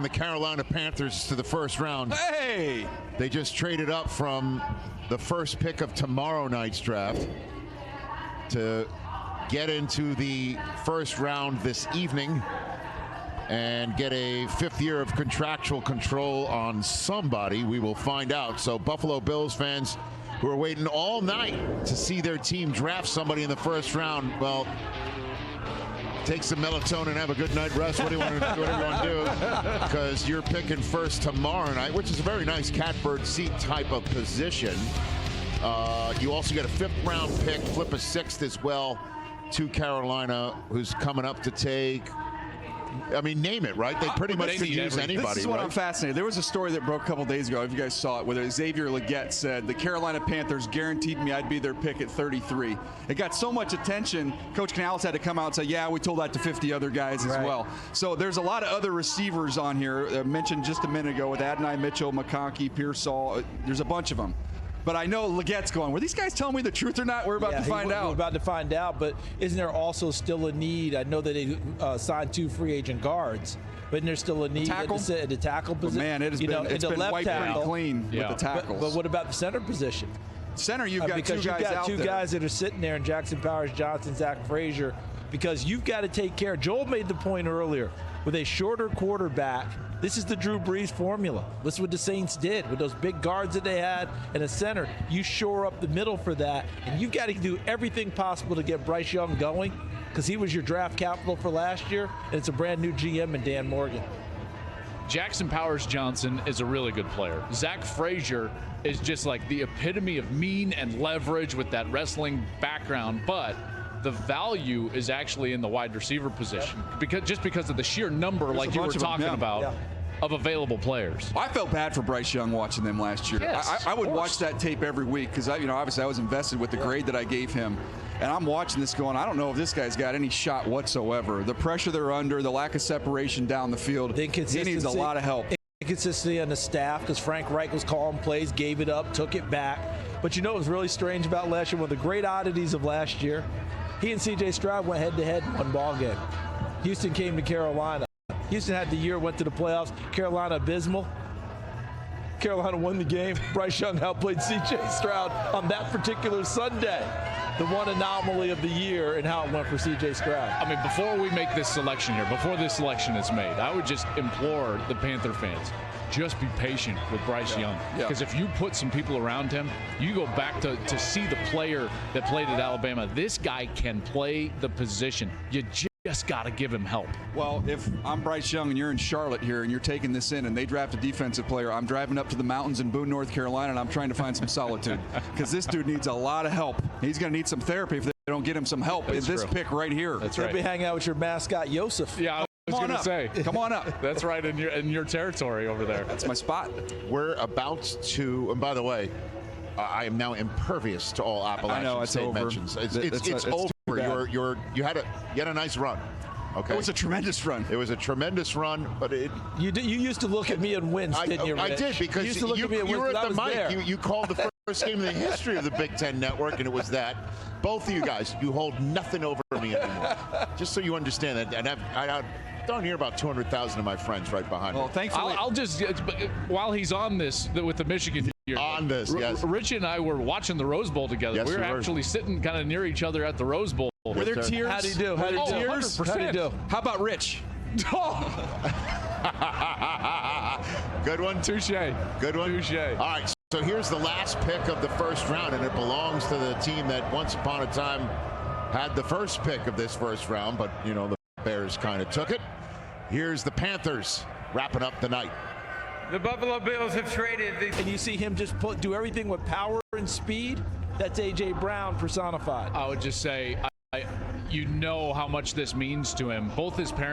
the Carolina Panthers to the first round. Hey! They just traded up from the first pick of tomorrow night's draft to get into the first round this evening and get a 5th year of contractual control on somebody. We will find out. So Buffalo Bills fans who are waiting all night to see their team draft somebody in the first round, well, take some melatonin, have a good night rest. What do you want to do? Whatever you want to do, because you're picking first tomorrow night, which is a very nice catbird seat type of position. You also get a 5th round pick, flip a 6th as well to Carolina, who's coming up to take. I mean, name it, right? They pretty much could use anybody. This is what right? I'm fascinated. There was a story that broke a couple days ago, if you guys saw it, where Xavier Legette said the Carolina Panthers guaranteed me I'd be their pick at 33. It got so much attention, Coach Canales had to come out and say, yeah, we told that to 50 other guys as well. So there's a lot of other receivers on here, mentioned just a minute ago with Adonai Mitchell, McConkey, Pearsall. There's a bunch of them. But I know Legette's going, were these guys telling me the truth or not? We're about to find out. We're about to find out, but isn't there also still a need? I know that they signed 2 free agent guards, but there's still a need at the tackle position. Man, it's been wiped pretty clean with the tackles. But what about the center position? Center, you've got two guys out there. Two guys that are sitting there in Jackson Powers Johnson, Zach Frazier, because you've got to take care. Joel made the point earlier, with a shorter quarterback, this is the Drew Brees formula. This is what the Saints did with those big guards that they had and a center. You shore up the middle for that, and you've got to do everything possible to get Bryce Young going, because he was your draft capital for last year, and it's a brand new GM in Dan Morgan. Jackson Powers Johnson is a really good player. Zach Frazier is just like the epitome of mean and leverage with that wrestling background, but the value is actually in the wide receiver position, because of the sheer number, like you were talking about, of available players. I felt bad for Bryce Young watching them last year. Yes, I would watch that tape every week because obviously I was invested with the grade that I gave him. And I'm watching this going, I don't know if this guy's got any shot whatsoever. The pressure they're under, the lack of separation down the field, he needs a lot of help. Inconsistency on the staff, because Frank Reich was calling plays, gave it up, took it back. But you know what was really strange about last year? One of the great oddities of last year, he and C.J. Stroud went head-to-head in one ball game. Houston came to Carolina. Houston had the year, went to the playoffs. Carolina abysmal. Carolina won the game. Bryce Young outplayed C.J. Stroud on that particular Sunday. The one anomaly of the year and how it went for C.J. Stroud. I mean, before we make this selection here, before this selection is made, I would just implore the Panther fans, just be patient with Bryce Young. Because if you put some people around him, you go back to see the player that played at Alabama. This guy can play the position. You just got to give him help. Well, if I'm Bryce Young and you're in Charlotte here and you're taking this in and they draft a defensive player, I'm driving up to the mountains in Boone, North Carolina, and I'm trying to find some solitude, because this dude needs a lot of help. He's going to need some therapy if they don't get him some help in this pick right here. That's You'll right. be hanging out with your mascot, Yosef. Yeah, I was going to say. Come on up. That's right in your territory over there. That's my spot. We're about to, and by the way, I am now impervious to all Appalachian State mentions. It's over. You had a nice run. Okay. It was a tremendous run. It was a tremendous run, but you used to look at me and wince, didn't you, Rich? I did, because you were at the mic. You called the first game in the history of the Big Ten Network, and it was that. Both of you guys, you hold nothing over me anymore. Just so you understand that. And I down here about 200,000 of my friends right behind me. Well, thankfully, I'll just, while he's on this with the Michigan. On this, yes. Rich and I were watching the Rose Bowl together. Yes, we were actually sitting kind of near each other at the Rose Bowl. Were there tears? How'd he do? How'd he do? 100%. How about Rich? Good one. Touche. Good one. Touche. All right, so here's the last pick of the first round, and it belongs to the team that once upon a time had the first pick of this first round, but, you know, the Bears kind of took it. Here's the Panthers wrapping up the night. The Buffalo Bills have traded. And you see him just do everything with power and speed. That's A.J. Brown personified. I would just say, you know how much this means to him. Both his parents